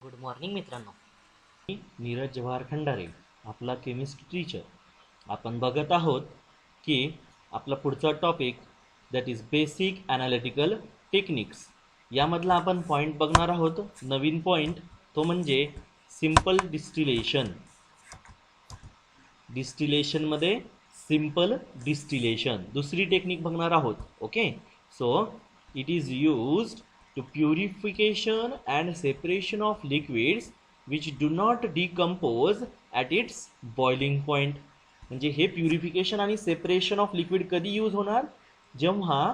Good morning मित्रांनो. मी नीरज जवाहर खंडारे, आपला chemistry teacher. आपण बघत आहोत की आपला पुढचा topic that is basic analytical techniques. यामधला आपण पॉईंट बघणार आहोत. नवीन पॉईंट तो म्हणजे सिम्पल डिस्टिलेशन. डिस्टिलेशनमध्ये सिम्पल डिस्टिलेशन दुसरी टेक्निक बघणार आहोत. Okay, so it is used to purification and separation of liquids which do not decompose at its boiling point. म्हणजे हे प्युरिफिकेशन आणि सेपरेशन ऑफ लिक्विड कधी यूज होणार? जेव्हा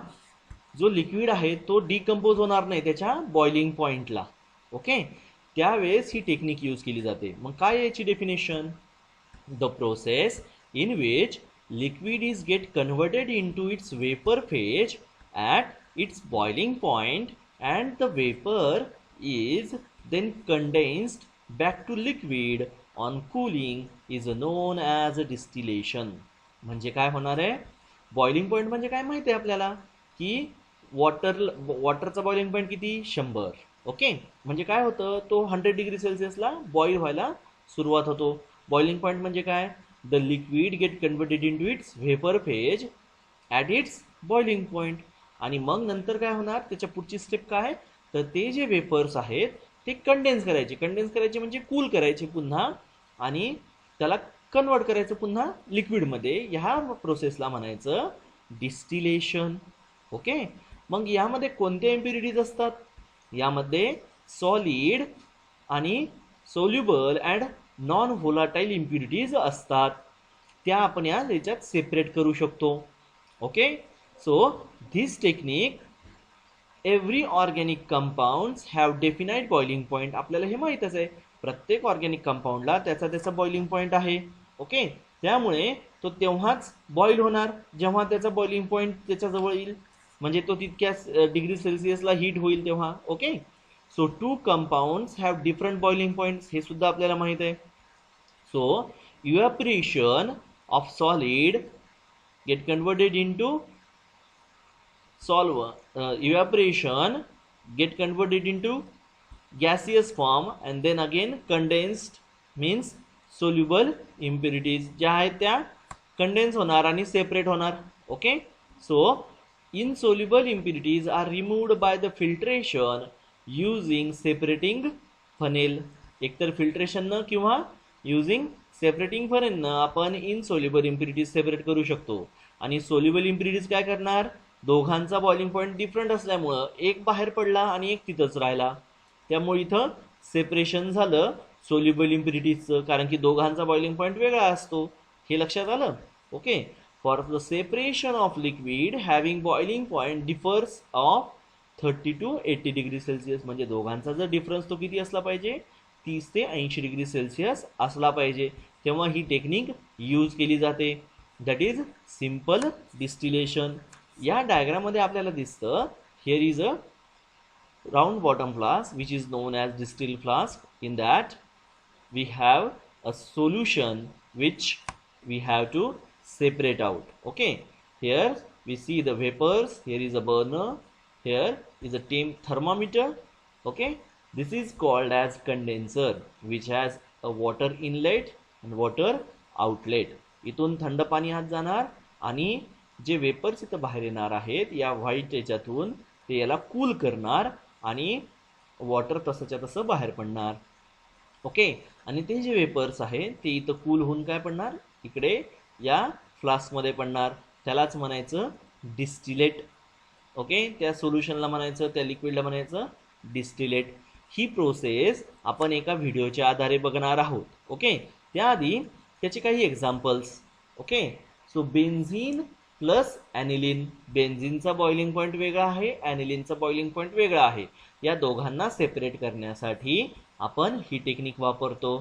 जो लिक्विड आहे तो डिकम्पोज होणार नाही त्याच्या बॉइलिंग पॉइंटला. ओके, त्यावेळेस ही टेक्निक यूज केली जाते. मग काय याची definition? The process in which liquid is get converted into its vapor phase at its boiling point and the vapor is then condensed back to liquid on cooling is known as distillation. म्हणजे काय होणार आहे? Boiling point म्हणजे काय माहिती आहे आपल्याला की वॉटरचा बॉइलिंग पॉइंट किती? 100. ओके, म्हणजे काय होतं, तो 100 डिग्री सेल्सिअसला बॉईल व्हायला सुरुवात होतो. बॉइलिंग पॉइंट म्हणजे काय? The liquid gate converted into its vapour phase at its boiling point. आणि मग नंतर काय होणार? त्याच्या पुढची स्टेप काय? तर ते जे वेपर्स आहेत ते कंडेन्स करायचे म्हणजे कूल करायचे पुन्हा आणि त्याला कन्वर्ट करायचं पुन्हा लिक्विडमध्ये. ह्या प्रोसेसला म्हणायचं डिस्टिलेशन. ओके, मग यामध्ये कोणत्या इम्प्युरिटीज असतात? यामध्ये सॉलिड आणि soluble and non volatile impurities असतात. त्या आपण याच्यात सेपरेट करू शकतो. Okay, so this technique every organic compounds have definite boiling point. आपल्याला हे माहितच आहे, प्रत्येक ऑर्गॅनिक कंपाऊंडला त्याचा बॉइलिंग पॉइंट आहे. ओके, त्यामुळे तो तेव्हाच बॉईल होणार जेव्हा त्याचा बॉइलिंग पॉइंट त्याच्याजवळ येईल, म्हणजे तो तितक्या डिग्री सेल्सिअसला हीट होईल तेव्हा. Okay, so two compounds have different boiling points, हे सुद्धा आपल्याला माहित आहे. So evaporation of solid get converted into evaporation get converted into gaseous form and then again condensed means soluble impurities ज्या आहेत त्या कंडेन्स होणार आणि सेपरेट होणार. Okay, so insoluble impurities are removed by the filtration using separating funnel. एकतर फिल्ट्रेशननं किंवा using separating फनेलनं आपण insoluble impurities separate करू शकतो. आणि सोल्युबल इम्प्युरिटीज काय करणार? दोघांचा बॉइलिंग पॉइंट डिफरंट असल्यामुळं एक बाहेर पडला आणि एक तिथंच राहिला, त्यामुळे इथं सेपरेशन झालं सोल्युबल इम्प्युरिटीजचं, कारण की दोघांचा बॉइलिंग पॉइंट वेगळा असतो. हे लक्षात आलं? Okay, for the separation of liquid having boiling point differs of 30 to 80 degree Celsius. म्हणजे दोघांचा जर डिफरन्स तो किती असला पाहिजे? 30 ते 80 डिग्री सेल्सिअस असला पाहिजे, तेव्हा ही टेक्निक यूज केली जाते. That is simple distillation. या डायग्राममध्ये आपल्याला दिसतं, here is a round bottom flask which is known as distil flask. In that we have a solution which we have to separate out. Okay, here we see the vapours, here is a burner, here is a thermometer. Okay, this is called as condenser which has a water inlet and water outlet. इथून थंड पाणी आत जाणार आणि जे vapours इथं बाहेर येणार आहेत या व्हाईट याच्यातून ते याला कूल करणार आणि वॉटर तसंच्या तसं बाहेर पडणार. ओके, आणि ते जे वेपर्स आहेत ते इथं कूल होऊन काय पडणार? इकडे या फ्लास्कमध्ये पडणार. त्यालाच म्हणायचं डिस्टिलेट. ओके, त्या सोल्युशनला म्हणायचं, त्या लिक्विडला म्हणायचं डिस्टिलेट. ही प्रोसेस आपण एका व्हिडिओच्या आधारे बघणार आहोत. ओके, त्याआधी त्याचे काही एक्झाम्पल्स. ओके, सो बेन्झीन प्लस ॲनिलिन. बेन्झिनचा बॉइलिंग पॉइंट वेगळा आहे, ॲनिलिनचा बॉइलिंग पॉइंट वेगळा आहे. या दोघांना सेपरेट करण्यासाठी आपण ही टेक्निक वापरतो.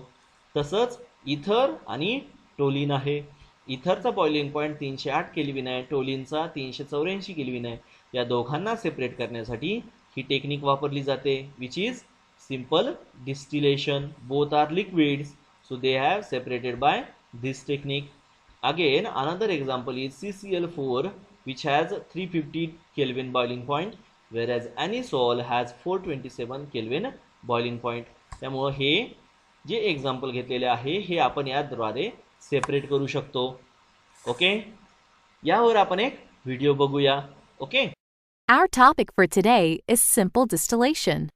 तसंच इथर आणि टोलिन आहे. इथरचा बॉइलिंग पॉइंट 308 केल्विन आहे, टोलिनचा 384 केल्विन आहे. या दोघांना सेपरेट करण्यासाठी ही टेक्निक वापरली जाते, which is simple distillation. Both are liquids, so they have separated by this technique. Again, another example is CCl4, which has 350 Kelvin boiling point, whereas anisole has 427 Kelvin boiling point. त्यामुळं हे जे example घेतलेले आहे हे आपण याद्वारे separate करू शकतो. Okay, यावर आपण एक video बघूया. Okay. Our topic for today is simple distillation.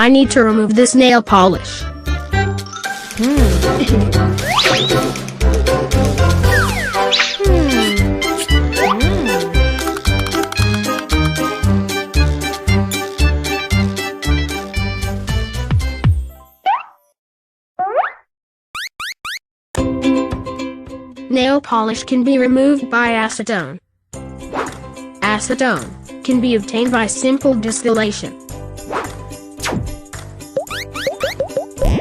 I need to remove this nail polish. Nail polish can be removed by acetone. Acetone can be obtained by simple distillation.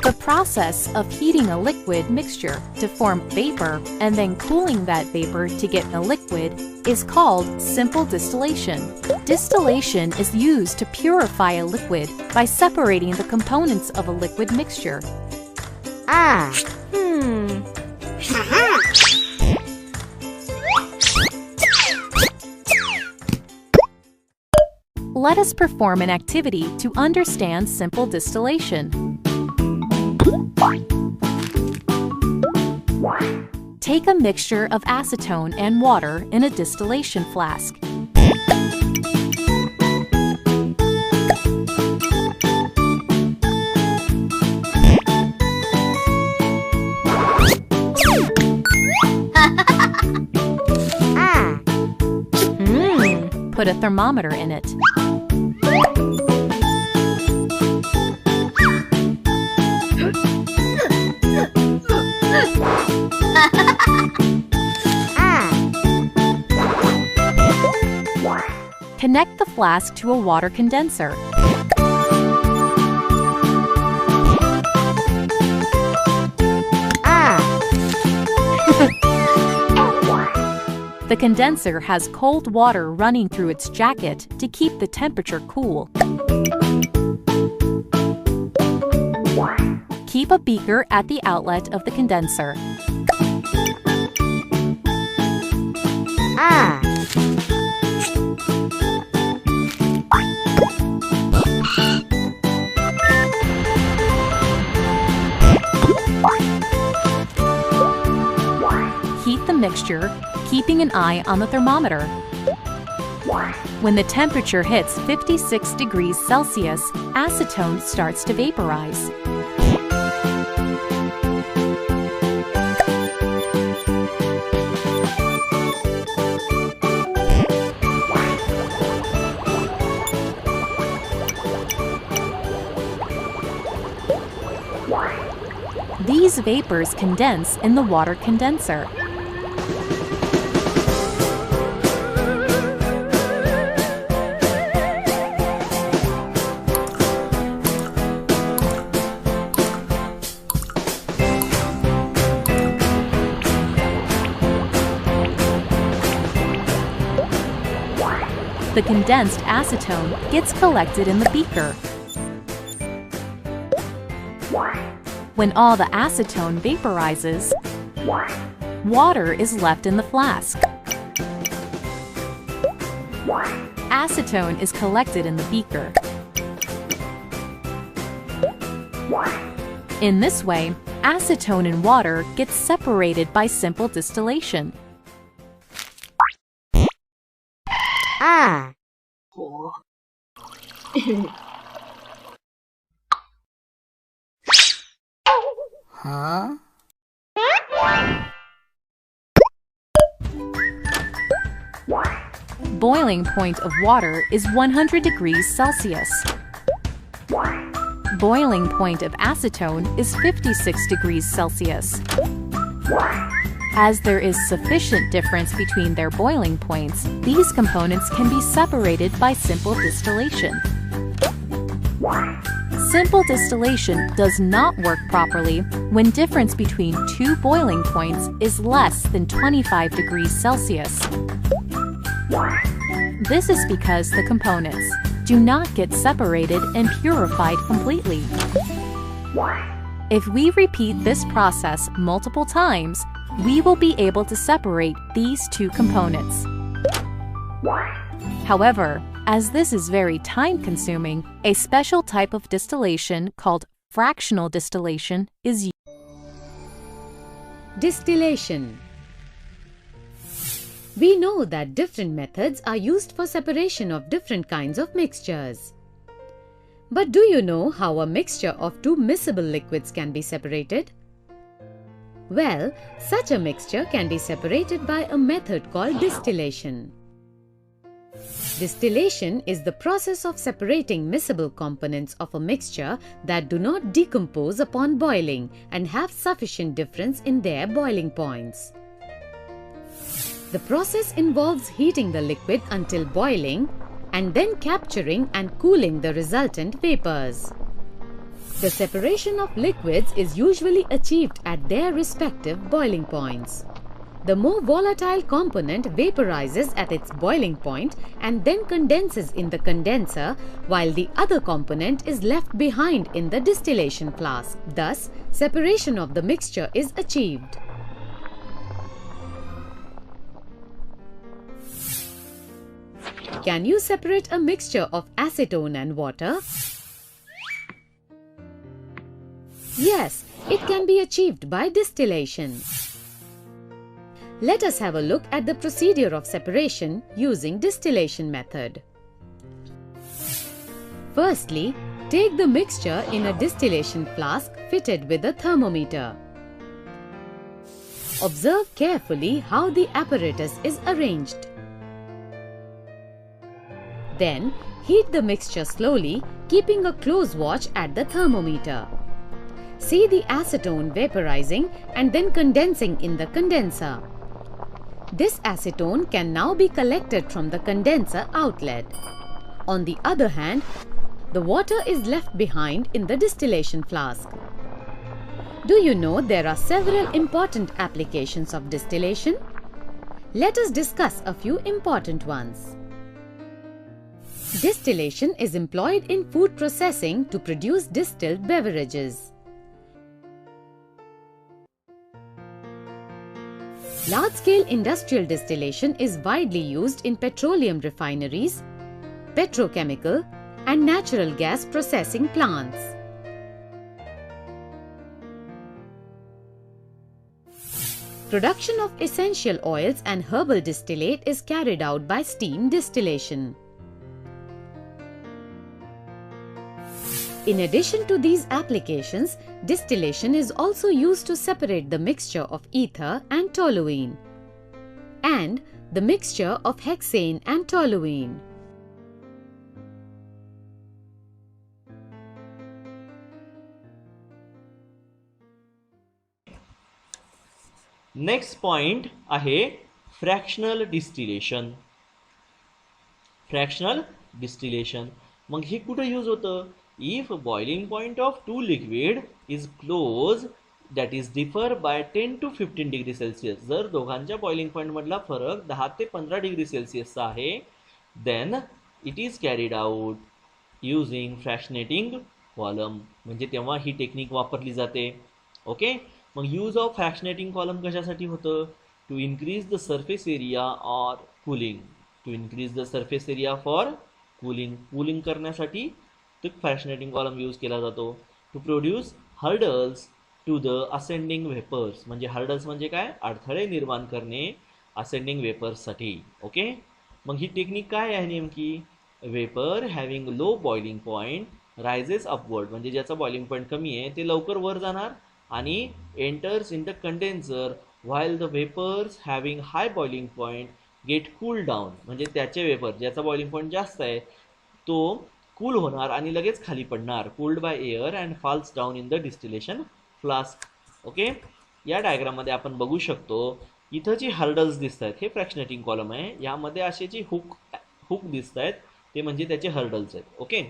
The process of heating a liquid mixture to form vapor and then cooling that vapor to get a liquid is called simple distillation. Distillation is used to purify a liquid by separating the components of a liquid mixture. Let us perform an activity to understand simple distillation. Take a mixture of acetone and water in a distillation flask. Put a thermometer in it. Connect the flask to a water condenser. The condenser has cold water running through its jacket to keep the temperature cool. Keep a beaker at the outlet of the condenser. Heat the mixture, keeping an eye on the thermometer. When the temperature hits 56 degrees Celsius, acetone starts to vaporize. These vapors condense in the water condenser. The condensed acetone gets collected in the beaker. When all the acetone vaporizes, water is left in the flask. Acetone is collected in the beaker. In this way, acetone and water get separated by simple distillation. Ah. Huh? Boiling point of water is 100 degrees Celsius. Boiling point of acetone is 56 degrees Celsius. As there is sufficient difference between their boiling points, these components can be separated by simple distillation. Simple distillation does not work properly when difference between two boiling points is less than 25 degrees Celsius. This is because the components do not get separated and purified completely. If we repeat this process multiple times, we will be able to separate these two components. However, as this is very time-consuming, a special type of distillation called fractional distillation is used. Distillation. We know that different methods are used for separation of different kinds of mixtures. But do you know how a mixture of two miscible liquids can be separated? Well, such a mixture can be separated by a method called distillation. Distillation is the process of separating miscible components of a mixture that do not decompose upon boiling and have sufficient difference in their boiling points. The process involves heating the liquid until boiling and then capturing and cooling the resultant vapors. The separation of liquids is usually achieved at their respective boiling points. The more volatile component vaporizes at its boiling point and then condenses in the condenser, while the other component is left behind in the distillation flask. Thus, separation of the mixture is achieved. Can you separate a mixture of acetone and water? Yes, it can be achieved by distillation. Let us have a look at the procedure of separation using distillation method. Firstly, take the mixture in a distillation flask fitted with a thermometer. Observe carefully how the apparatus is arranged. Then, heat the mixture slowly, keeping a close watch at the thermometer. See the acetone vaporizing and then condensing in the condenser. This acetone can now be collected from the condenser outlet. On the other hand, the water is left behind in the distillation flask. Do you know there are several important applications of distillation? Let us discuss a few important ones. Distillation is employed in food processing to produce distilled beverages. Large-scale industrial distillation is widely used in petroleum refineries, petrochemical, and natural gas processing plants. Production of essential oils and herbal distillate is carried out by steam distillation. In addition to these applications, distillation is also used to separate the mixture of ether and toluene, and the mixture of hexane and toluene. Next point आहे fractional distillation. Fractional distillation मग हे कुठं use होतं? If boiling point of two liquid is close that is differ by 10 to 15 degree Celsius. जर दोघांच्या boiling point मधला फरक 10 ते 15 डिग्री सेल्सिअसचा आहे, then it is carried out using fractionating column. म्हणजे तेव्हा ही टेक्निक वापरली जाते. ओके, मग यूज ऑफ फ्रॅक्शनेटिंग कॉलम कशासाठी होतं? To increase the surface area or cooling. To increase the surface area for cooling. Cooling करण्यासाठी तो फ्रॅक्शनेटिंग कॉलम यूज केला जातो. To produce hurdles to the ascending vapours. म्हणजे हर्डल्स म्हणजे काय? अडथळे निर्माण करणे असेंडिंग वेपर्ससाठी. ओके, मग ही टेक्निक काय आहे नेमकी? Vapour having low boiling point rises upward, म्हणजे ज्याचा बॉइलिंग पॉईंट कमी आहे ते लवकर वर जाणार आणि enters in the condenser while the vapours having high boiling point get cool down, म्हणजे त्याचे वेपर ज्याचा बॉइलिंग पॉईंट जास्त आहे तो कूल होणार आणि लगेच खाली पडणार, cooled by air and falls down in the distillation flask. Okay, या डायग्राममध्ये आपण बघू शकतो इथं जी हर्डल्स दिसत आहेत हे फ्रॅक्शनेटिंग कॉलम आहे, यामध्ये असे जी हुक दिसत आहेत ते म्हणजे त्याचे हर्डल्स आहेत. ओके,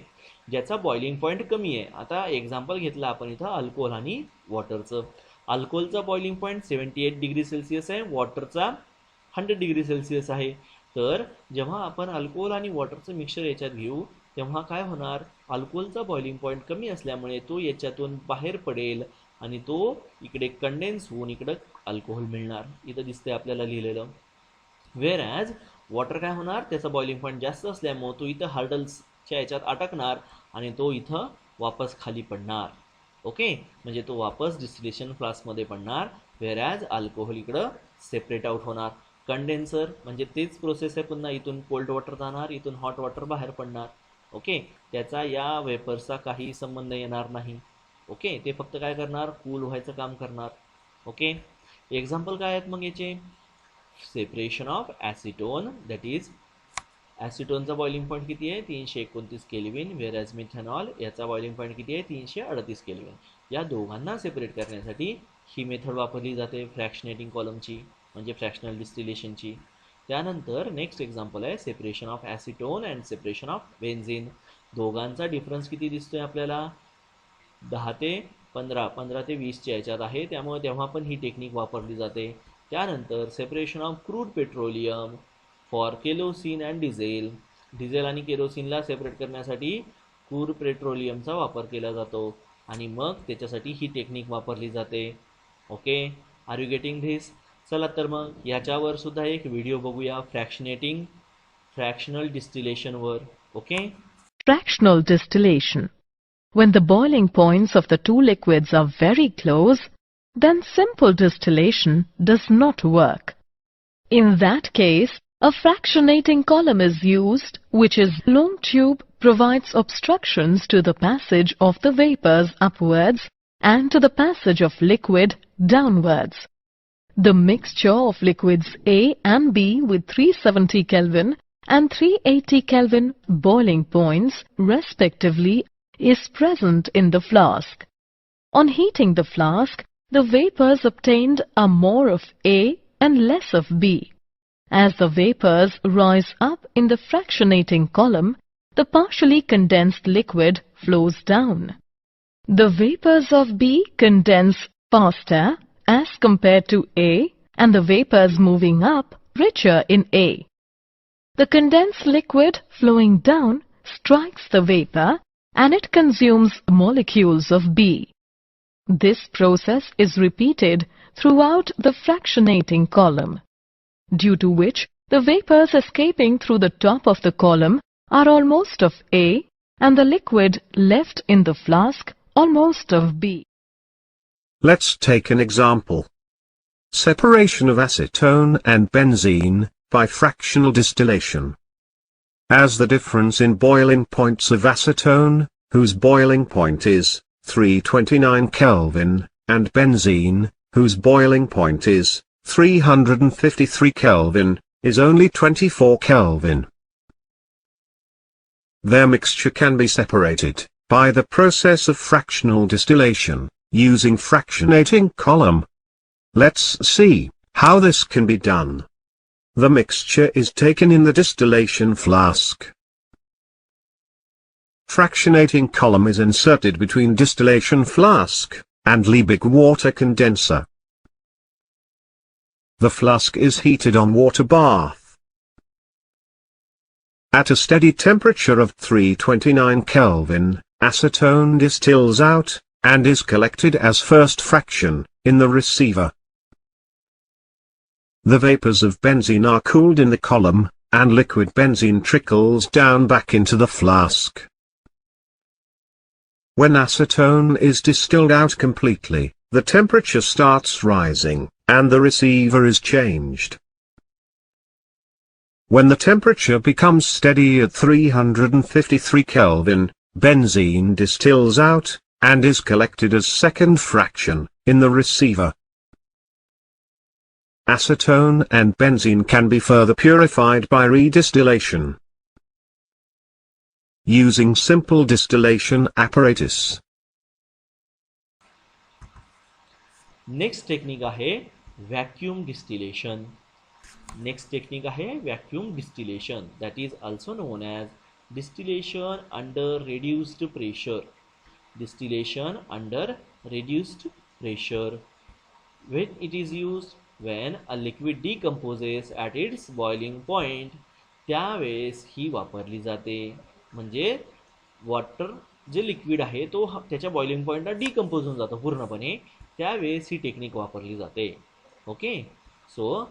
ज्याचा बॉइलिंग पॉईंट कमी आहे. आता एक्झाम्पल घेतलं आपण इथं अल्कोहोल आणि वॉटरचं. अल्कोहोलचा बॉइलिंग पॉईंट 78 डिग्री सेल्सिअस आहे, वॉटरचा 100 डिग्री सेल्सिअस आहे. तर जेव्हा आपण अल्कोहोल आणि वॉटरचं मिक्सचर याच्यात घेऊ तेव्हा काय होणार? अल्कोहोलचा बॉइलिंग पॉईंट कमी असल्यामुळे तो याच्यातून बाहेर पडेल आणि तो इकडे कंडेन्स होऊन इकडं अल्कोहोल मिळणार. इथं दिसतंय आपल्याला लिहिलेलं. वेअर ॲज वॉटर काय होणार? त्याचा बॉइलिंग पॉईंट जास्त असल्यामुळे तो इथं हर्डल्सच्या याच्यात अटकणार आणि तो इथं वापस खाली पडणार. ओके, म्हणजे तो वापस डिस्टिलेशन फ्लास्कमध्ये पडणार. वेअर ॲज अल्कोहोल इकडं सेपरेट आउट होणार. कंडेन्सर म्हणजे तेच प्रोसेस आहे, पुन्हा इथून कोल्ड वॉटर जाणार, इथून हॉट वॉटर बाहेर पडणार. ओके, त्याचा या वेपर्सचा काही संबंध येणार नाही. ओके, ते फक्त काय करणार? कूल व्हायचं काम करणार. ओके, एक्झाम्पल काय आहेत मग याचे? Separation of acetone, that is ॲसिटोनचा बॉइलिंग पॉईंट किती आहे? 329 केल्विन. वेअर ॲज मिथेनॉल याचा बॉइलिंग पॉईंट किती आहे? 338 केल्विन. या दोघांना सेपरेट करण्यासाठी ही मेथड वापरली जाते फ्रॅक्शनेटिंग कॉलमची, म्हणजे फ्रॅक्शनल डिस्टिलेशनची. त्यानंतर नेक्स्ट एक्झाम्पल आहे separation of acetone and separation of benzene. दोघांचा डिफरन्स किती दिसतोय आपल्याला? 10 ते 15, 15 ते 20च्या याच्यात आहे, त्यामुळे तेव्हा पण ही टेक्निक वापरली जाते. त्यानंतर separation of crude petroleum for kerosene and diesel. Diesel आणि केरोसिनला सेपरेट करण्यासाठी क्रूड पेट्रोलियमचा वापर केला जातो आणि मग त्याच्यासाठी ही टेक्निक वापरली जाते. Okay, are you getting this? चला तर मग याच्यावर सुद्धा एक व्हिडिओ बघूया फ्रॅक्शनल डिस्टिलेशनवर. Okay, Fractional distillation. When the boiling points of the two liquids are very close, then simple distillation does not work. In that case, a fractionating column is used, which is long tube provides obstructions to the passage of the vapors upwards and to the passage of liquid downwards. The mixture of liquids A and B with 370 Kelvin and 380 Kelvin boiling points, respectively, is present in the flask. On heating the flask, the vapors obtained are more of A and less of B. As the vapors rise up in the fractionating column, the partially condensed liquid flows down. The vapors of B condense faster as compared to A, and the vapors moving up richer in A. The condensed liquid flowing down strikes the vapor and it consumes molecules of B. This process is repeated throughout the fractionating column, due to which the vapors escaping through the top of the column are almost of A and the liquid left in the flask almost of B. Let's take an example. Separation of acetone and benzene by fractional distillation. As the difference in boiling points of acetone, whose boiling point is 329 Kelvin, and benzene, whose boiling point is 353 Kelvin, is only 24 Kelvin. Their mixture can be separated by the process of fractional distillation, using fractionating column. Let's see how this can be done. The mixture is taken in the distillation flask. Fractionating column is inserted between distillation flask and Liebig water condenser. The flask is heated on water bath. At a steady temperature of 329 Kelvin, acetone distills out, and is collected as first fraction, in the receiver. The vapors of benzene are cooled in the column, and liquid benzene trickles down back into the flask. When acetone is distilled out completely, the temperature starts rising, and the receiver is changed. When the temperature becomes steady at 353 Kelvin, benzene distills out, and is collected as second fraction, in the receiver. Acetone and benzene can be further purified by redistillation. Using simple distillation apparatus. Next technique आहे vacuum distillation. Next technique आहे vacuum distillation, that is also known as distillation under reduced pressure. Distillation under reduced pressure. When it is used when a liquid decomposes at its boiling point, त्यावेळेस ही वापरली जाते. म्हणजे water जे liquid आहे तो त्याच्या boiling पॉईंटला decompose होऊन जातो पूर्णपणे, त्यावेळेस ही टेक्निक वापरली जाते. Okay, so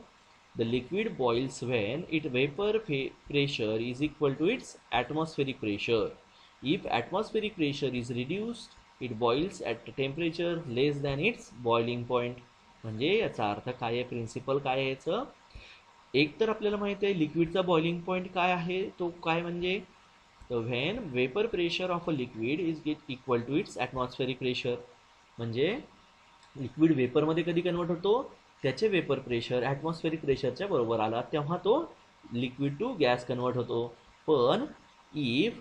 the liquid boils when it vapour pressure is equal to its atmospheric pressure. If atmospheric pressure is reduced it boils at temperature less than its boiling point. म्हणजे याचा अर्थ काय आहे, प्रिन्सिपल काय आहे याचं, एक तर आपल्याला माहिती आहे लिक्विडचा बॉइलिंग पॉईंट काय आहे, तो काय म्हणजे when vapour pressure of a liquid is get equal to its atmospheric pressure. म्हणजे लिक्विड वेपरमध्ये कधी कन्वर्ट होतो, त्याचे वेपर प्रेशर ॲटमॉस्फेरिक प्रेशरच्या बरोबर आला तेव्हा तो लिक्विड टू गॅस कन्वर्ट होतो. पण if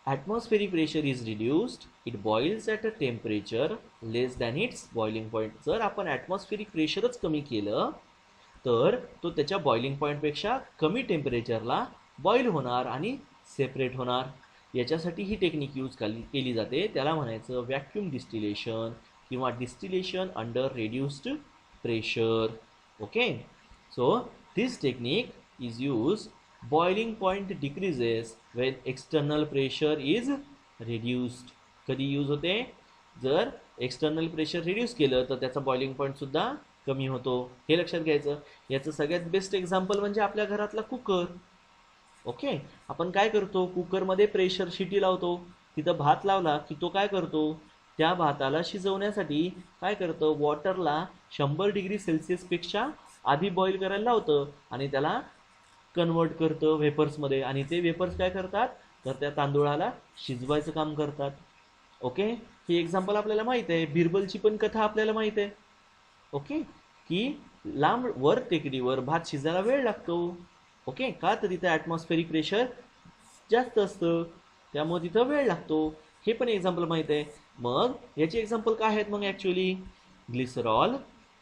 atmospheric pressure is reduced it boils at a temperature less than its boiling point. जर आपण ॲटमॉस्फेरिक प्रेशरच कमी केलं तर तो त्याच्या बॉइलिंग पॉईंटपेक्षा कमी टेम्परेचरला बॉईल होणार आणि सेपरेट होणार. याच्यासाठी ही टेक्निक यूज केली जाते, त्याला म्हणायचं व्हॅक्यूम डिस्टिलेशन किंवा distillation under reduced pressure. Okay, so this technique is use boiling point decreases when external pressure is reduced. कधी यूज होते, जर एक्सटर्नल प्रेशर रिड्यूस केलं तर त्याचा बॉइलिंग पॉईंट सुद्धा कमी होतो. हे लक्षात घ्यायचं. याचं सगळ्यात बेस्ट एक्झाम्पल म्हणजे आपल्या घरातला कुकर. ओके, आपण काय करतो, कुकरमध्ये प्रेशर शिटी लावतो, तिथं भात लावला की तो काय करतो, त्या भाताला शिजवण्यासाठी काय करतं, वॉटरला 100 डिग्री सेल्सिअसपेक्षा आधी बॉईल करायला लावतं आणि त्याला कन्वर्ट करतं वेपर्समध्ये, आणि ते वेपर्स काय करतात तर त्या तांदूळाला शिजवायचं काम करतात. ओके, ही एक्झाम्पल आपल्याला माहीत आहे. बिरबलची पण कथा आपल्याला माहीत आहे. ओके, की लांब वर टेकडीवर भात शिजायला वेळ लागतो. ओके, का तर तिथं ॲटमॉस्फेरिक प्रेशर जास्त असतं, त्यामुळे तिथं वेळ लागतो. हे पण एक्झाम्पल माहीत आहे. मग याची एक्झाम्पल काय आहेत मग ॲक्च्युली, ग्लिसरॉल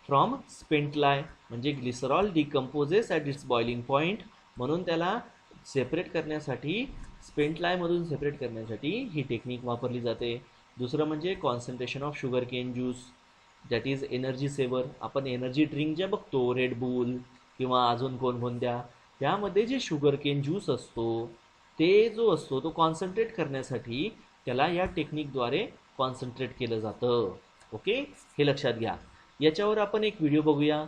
फ्रॉम स्पेंटलाय, म्हणजे glycerol decomposes at its boiling point, म्हणून त्याला सेपरेट करण्यासाठी स्पेंटलायमधून सेपरेट करण्यासाठी ही टेक्निक वापरली जाते. दुसरं म्हणजे concentration of sugarcane juice, that is energy saver. आपण एनर्जी ड्रिंक ज्या बघतो, रेड बुल किंवा अजून कोणकोणत्या, त्यामध्ये जे शुगर केन ज्यूस असतो ते जो असतो तो कॉन्सन्ट्रेट करण्यासाठी त्याला या टेक्निकद्वारे कॉन्सन्ट्रेट केलं जातं. ओके, हे लक्षात घ्या. याच्यावर आपण एक व्हिडिओ बघूया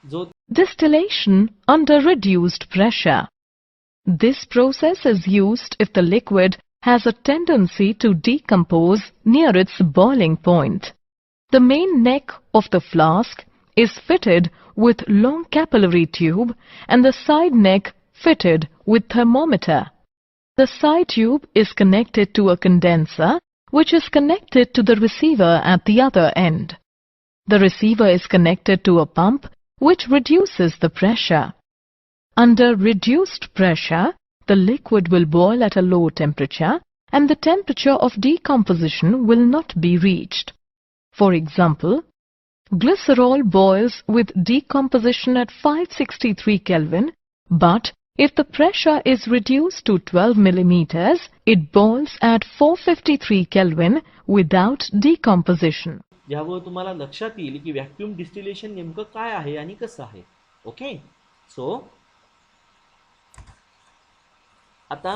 जो Distillation under reduced pressure. This process is used if the liquid has a tendency to decompose near its boiling point. The main neck of the flask is fitted with long capillary tube and the side neck fitted with thermometer. The side tube is connected to a condenser which is connected to the receiver at the other end. The receiver is connected to a pump which reduces the pressure. Under reduced pressure, the liquid will boil at a low temperature and the temperature of decomposition will not be reached. For example, glycerol boils with decomposition at 563 Kelvin, but if the pressure is reduced to 12 millimeters, it boils at 453 Kelvin without decomposition. यावर तुम्हाला लक्षात येईल की vacuum distillation नेमकं काय आहे आणि कसं आहे. ओके, सो आता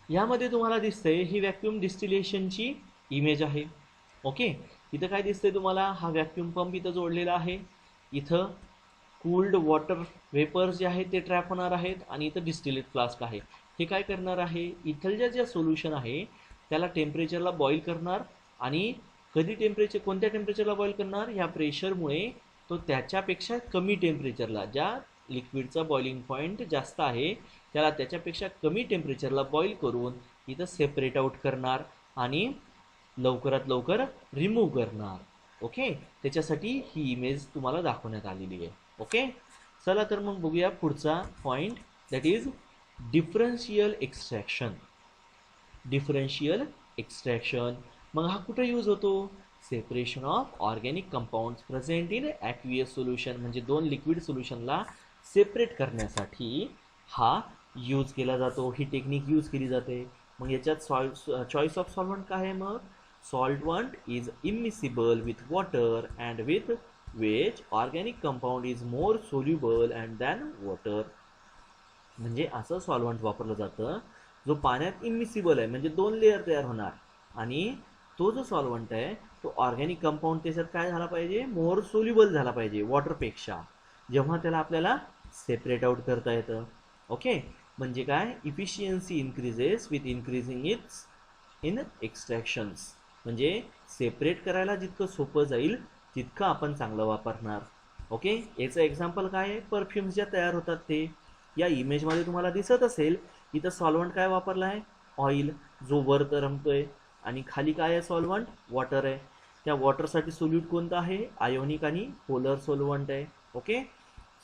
यामध्ये तुम्हाला दिसतंय ही व्हॅक्यूम डिस्टिलेशनची इमेज आहे. ओके, इथं काय दिसतंय तुम्हाला, हा व्हॅक्यूम पंप इथं जोडलेला आहे. इथं कूल्ड वॉटर वेपर्स जे आहेत ते ट्रॅप होणार आहेत आणि इथं डिस्टिलेट फ्लास्क आहे. हे काय करणार आहे, इथलं जे सोल्युशन आहे त्याला टेम्परेचरला बॉईल करणार आणि कधी कोणत्या टेम्परेचरला बॉईल करणार, ह्या प्रेशरमुळे तो त्याच्यापेक्षा कमी टेम्परेचरला, ज्या लिक्विडचा बॉइलिंग पॉईंट जास्त आहे त्याला त्याच्यापेक्षा कमी टेम्परेचरला बॉईल करून इथं सेपरेट आउट करणार आणि लवकरात लवकर रिमूव्ह करणार. ओके, त्याच्यासाठी ही इमेज तुम्हाला दाखवण्यात आलेली आहे. ओके, चला तर मग बघूया पुढचा point, that is differential extraction. Differential extraction मग हा कुठे यूज होतो? Separation of organic compounds present in aqueous solution, म्हणजे दोन लिक्विड सोल्युशनला सेपरेट करण्यासाठी हा यूज केला जातो. ही टेक्निक यूज केली जाते. मग याच्यात चॉईस ऑफ सॉल्व्हंट काय आहे? मग solvent is immiscible with water and with which organic compound is more soluble and than water. म्हणजे असं सॉल्व्हंट वापरलं जातं जो पाण्यात इमिसिबल आहे, म्हणजे दोन लेअर तयार होणार, आणि तो जो सॉल्व्हंट आहे तो ऑर्गॅनिक कंपाऊंड त्याच्यात काय झाला पाहिजे? मोर सोल्युबल झाला पाहिजे वॉटरपेक्षा, जेव्हा त्याला आपल्याला सेपरेट आउट करता येतं. ओके, म्हणजे काय? Efficiency increases with increasing its in extractions, म्हणजे सेपरेट करायला जितकं सोपं जाईल तितकं आपण चांगलं वापरणार. ओके, याचं एक्झाम्पल काय आहे? परफ्युम्स ज्या तयार होतात ते. या इमेजमध्ये तुम्हाला दिसत असेल इथं सॉल्व्हंट काय वापरला आहे? ऑइल, जो वर तरंगतोय, आणि खाली काय आहे? सॉल्व्हंट वॉटर आहे. त्या वॉटरसाठी सोल्यूट कोणतं आहे? आयोनिक आणि पोलर सोल्व्हंट आहे. ओके,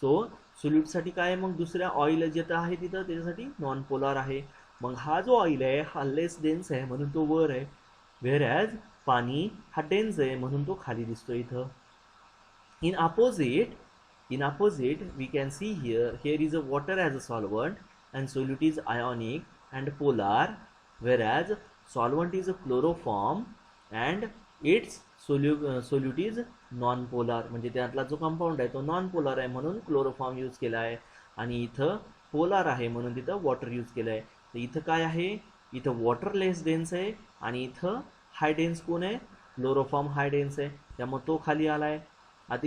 सो सोल्यूटसाठी काय आहे? मग दुसऱ्या ऑइल जिथं आहे तिथं त्याच्यासाठी नॉन पोलर आहे. मग हा जो ऑइल आहे हा लेस डेन्स आहे म्हणून तो वर आहे, व्हेअर ॲज पाणी हा डेन्स आहे म्हणून तो खाली दिसतो इथं. इन opposite we can see here is a water as a solvent and solute is ionic and polar, whereas solvent is a chloroform and its solute is non polar, म्हणजे त्यातला जो कंपाऊंड आहे तो नॉन पोलर आहे म्हणून chloroform use केला आहे, आणि इथं पोलार आहे म्हणून तिथं वॉटर यूज केलं आहे. तर इथं काय आहे? इथं वॉटर लेस डेन्स आहे आणि इथं हाय डेन्स कोण आहे? क्लोरोफॉर्म हाय डेन्स आहे, त्यामुळे तो खाली आला आहे. आता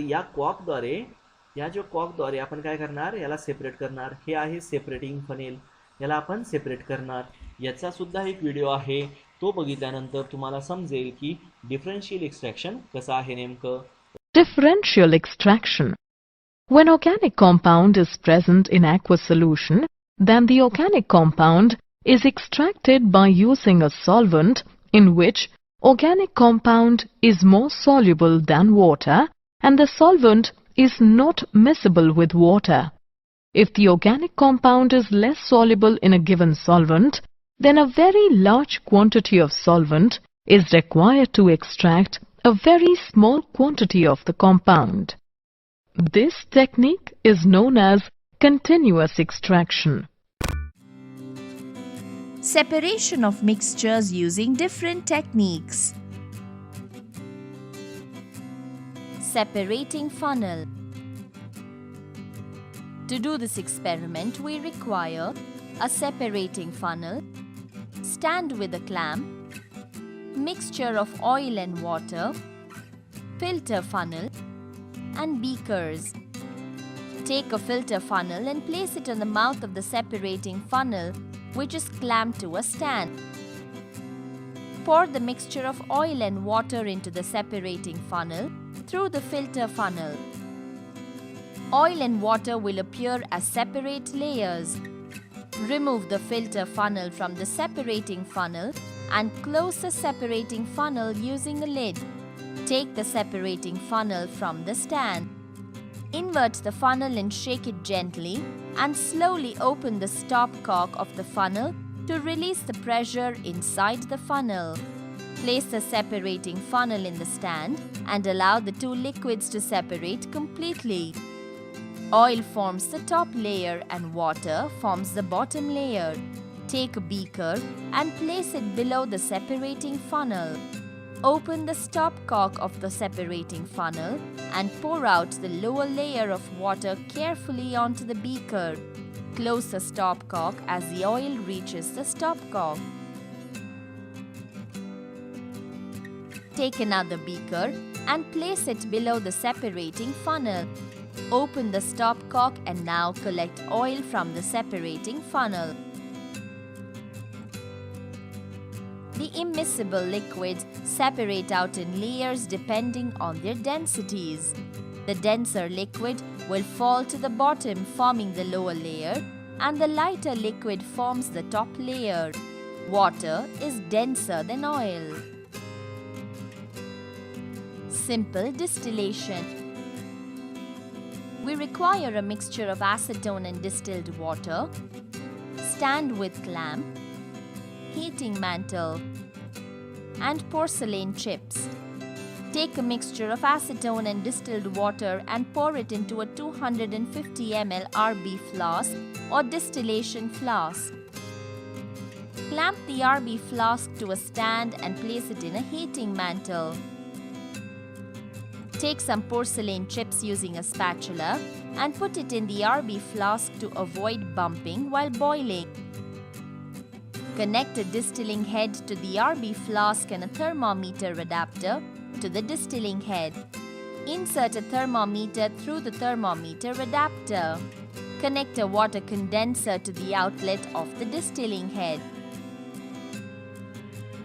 या जो कॉकद्वारे आपण काय करणार? याला सेपरेट करणार. हे आहे सेपरेटिंग फनेल, याला आपण सेपरेट करणार. याचा सुद्धा एक व्हिडिओ आहे, तो बघितल्यानंतर तुम्हाला समजेल की डिफरन्शियल एक्सट्रॅक्शन कसं आहे नेमकं. Differential extraction. When organic compound is present in aqueous solution, then the organic compound is extracted by using a solvent in which organic compound is more soluble than water and the solvent is not miscible with water. If the organic compound is less soluble in a given solvent, then a very large quantity of solvent is required to extract a very small quantity of the compound. This technique is known as continuous extraction. Separation of mixtures using different techniques. Separating funnel. To do this experiment, we require a separating funnel, stand with a clamp, mixture of oil and water, filter funnel, and beakers. Take a filter funnel and place it on the mouth of the separating funnel, which is clamped to a stand. Pour the mixture of oil and water into the separating funnel through the filter funnel. Oil and water will appear as separate layers. Remove the filter funnel from the separating funnel and close the separating funnel using a lid. Take the separating funnel from the stand. Invert the funnel and shake it gently and slowly open the stopcock of the funnel to release the pressure inside the funnel. Place the separating funnel in the stand and allow the two liquids to separate completely. Oil forms the top layer and water forms the bottom layer. Take a beaker and place it below the separating funnel. Open the stopcock of the separating funnel and pour out the lower layer of water carefully onto the beaker. Close the stopcock as the oil reaches the stopcock. Take another beaker and place it below the separating funnel. Open the stopcock and now collect oil from the separating funnel. The immiscible liquids separate out in layers depending on their densities. The denser liquid will fall to the bottom, forming the lower layer, and the lighter liquid forms the top layer. Water is denser than oil. Simple distillation. We require a mixture of acetone and distilled water, stand with clamp, heating mantle, and porcelain chips. Take a mixture of acetone and distilled water and pour it into a 250 ml RB flask or distillation flask. Clamp the RB flask to a stand and place it in a heating mantle. Take some porcelain chips using a spatula and put it in the RB flask to avoid bumping while boiling. Connect a distilling head to the RB flask and a thermometer adapter to the distilling head. Insert a thermometer through the thermometer adapter. Connect a water condenser to the outlet of the distilling head.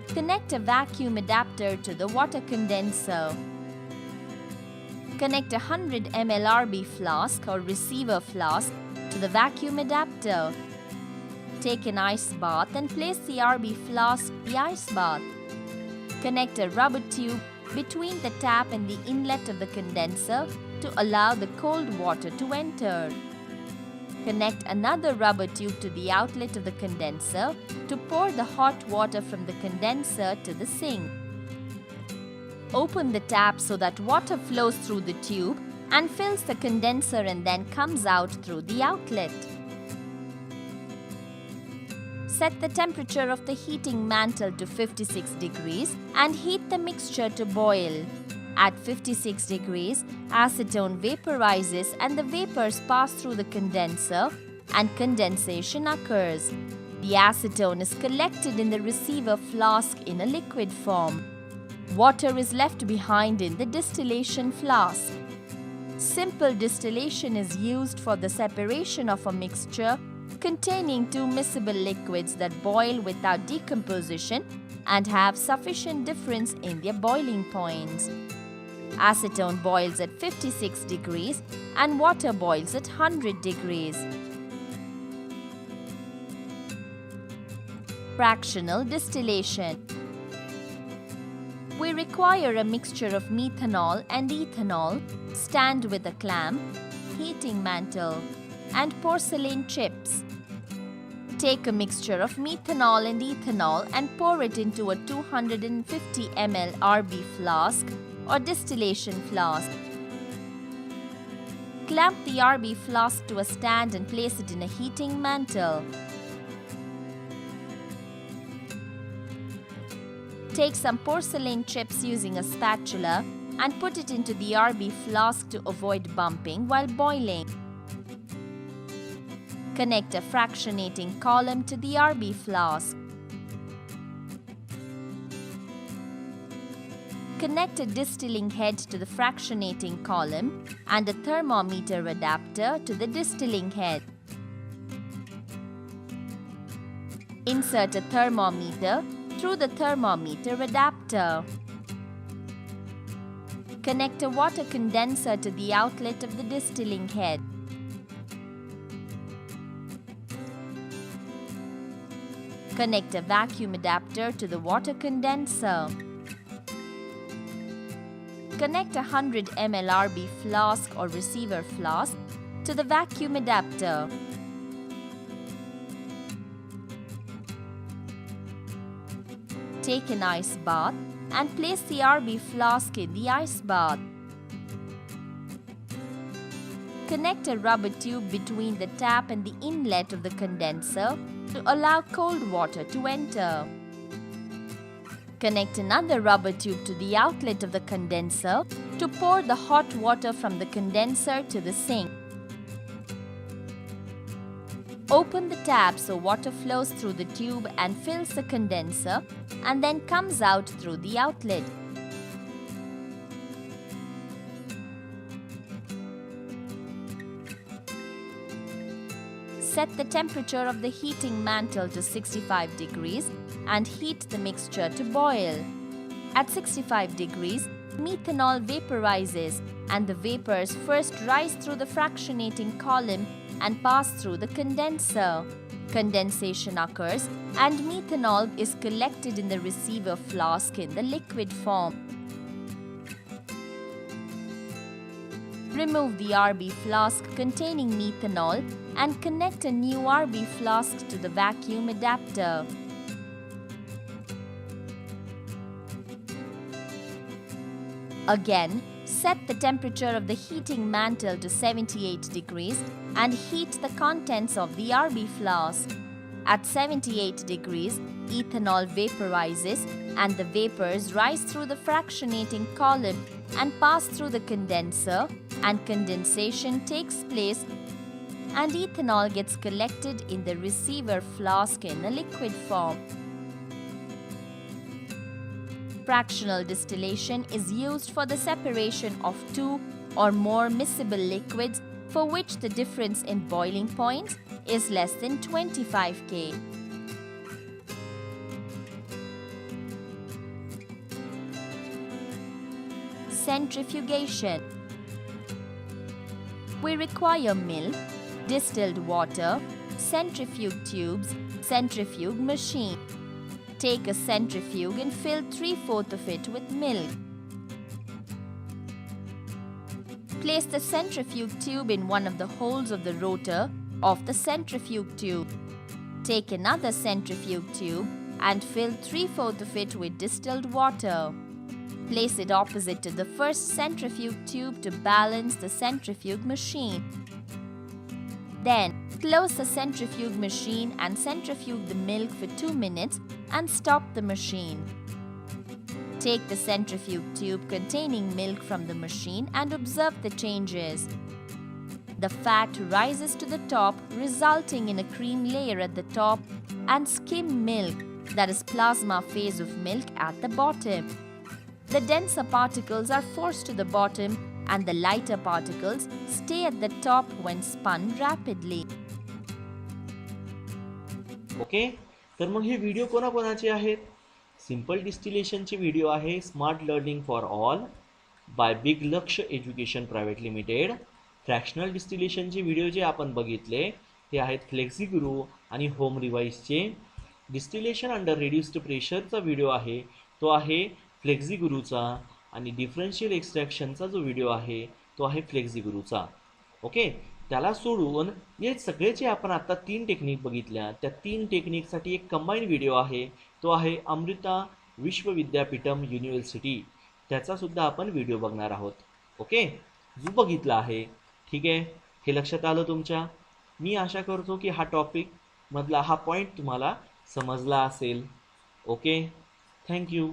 Connect a vacuum adapter to the water condenser. Connect a 100 ml RB flask or receiver flask to the vacuum adapter. Take an ice bath and place the RB flask in the ice bath. Connect a rubber tube between the tap and the inlet of the condenser to allow the cold water to enter. Connect another rubber tube to the outlet of the condenser to pour the hot water from the condenser to the sink. Open the tap so that water flows through the tube and fills the condenser and then comes out through the outlet. Set the temperature of the heating mantle to 56 degrees and heat the mixture to boil. At 56 degrees, acetone vaporizes and the vapors pass through the condenser and condensation occurs. The acetone is collected in the receiver flask in a liquid form. Water is left behind in the distillation flask. Simple distillation is used for the separation of a mixture containing two miscible liquids that boil without decomposition and have sufficient difference in their boiling points. Acetone boils at 56 degrees and water boils at 100 degrees. Fractional distillation. We require a mixture of methanol and ethanol, stand with a clamp, heating mantle, and porcelain chips. Take a mixture of methanol and ethanol and pour it into a 250 ml RB flask or distillation flask. Clamp the RB flask to a stand and place it in a heating mantle. Take some porcelain chips using a spatula and put it into the RB flask to avoid bumping while boiling. Connect a fractionating column to the RB flask. Connect a distilling head to the fractionating column and a thermometer adapter to the distilling head. Insert a thermometer through the thermometer adapter. Connect a water condenser to the outlet of the distilling head. Connect a vacuum adapter to the water condenser. Connect a 100 ml RB flask or receiver flask to the vacuum adapter. Take an ice bath and place the RB flask in the ice bath. Connect a rubber tube between the tap and the inlet of the condenser to allow cold water to enter. Connect another rubber tube to the outlet of the condenser to pour the hot water from the condenser to the sink. Open the tap so water flows through the tube and fills the condenser and then comes out through the outlet. Set the temperature of the heating mantle to 65 degrees and heat the mixture to boil. At 65 degrees, Methanol vaporizes and the vapors first rise through the fractionating column and pass through the condenser. Condensation occurs and methanol is collected in the receiver flask in the liquid form. Remove the RB flask containing methanol and connect a new RB flask to the vacuum adapter. Again, set the temperature of the heating mantle to 78 degrees and heat the contents of the RB flask. At 78 degrees, ethanol vaporizes and the vapors rise through the fractionating column and pass through the condenser, and condensation takes place and ethanol gets collected in the receiver flask in a liquid form. Fractional distillation is used for the separation of two or more miscible liquids for which the difference in boiling points is less than 25 K. Centrifugation. We require milk, distilled water, centrifuge tubes, centrifuge machine. Take a centrifuge and fill 3/4 of it with milk. Place the centrifuge tube in one of the holes of the rotor of the centrifuge tube. Take another centrifuge tube and fill 3/4 of it with distilled water. Place it opposite to the first centrifuge tube to balance the centrifuge machine. Then, close the centrifuge machine and centrifuge the milk for 2 minutes and stop the machine. Take the centrifuge tube containing milk from the machine and observe the changes. The fat rises to the top, resulting in a cream layer at the top, and skim milk, that is plasma phase of milk, at the bottom. The denser particles are forced to the bottom and the lighter particles stay at the top when spun rapidly. Okay, तर मग हे video कोणाकोणाचे आहेत? Simple डिस्टिलेशनचे video आहे smart learning for all by big Laksh education private limited. Fractional डिस्टिलेशनचे video जे आपण बघितले ते आहेत फ्लेक्झिगुरू आणि होम रिवाइजचे. डिस्टिलेशन अंडर रिड्युस्ड प्रेशरचा व्हिडिओ आहे तो आहे फ्लेक्झिगुरूचा, आणि डिफरन्शियल एक्स्ट्रॅक्शनचा जो व्हिडिओ आहे तो आहे फ्लेक्झिगुरूचा. ओके, त्याला सोडून हे सगळे जे आपण आता 3 टेक्निक बघितल्या त्या 3 टेक्निकसाठी एक कंबाईन व्हिडिओ आहे तो आहे अमृता विश्व विद्यापीठम युनिव्हर्सिटी. त्याचा सुद्धा आपण व्हिडिओ बघणार आहोत. ओके, जो बघितला आहे. ठीक आहे, हे लक्षात आलं तुमच्या. मी आशा करतो की हा टॉपिक मधला हा पॉईंट तुम्हाला समजला असेल. Okay, thank you.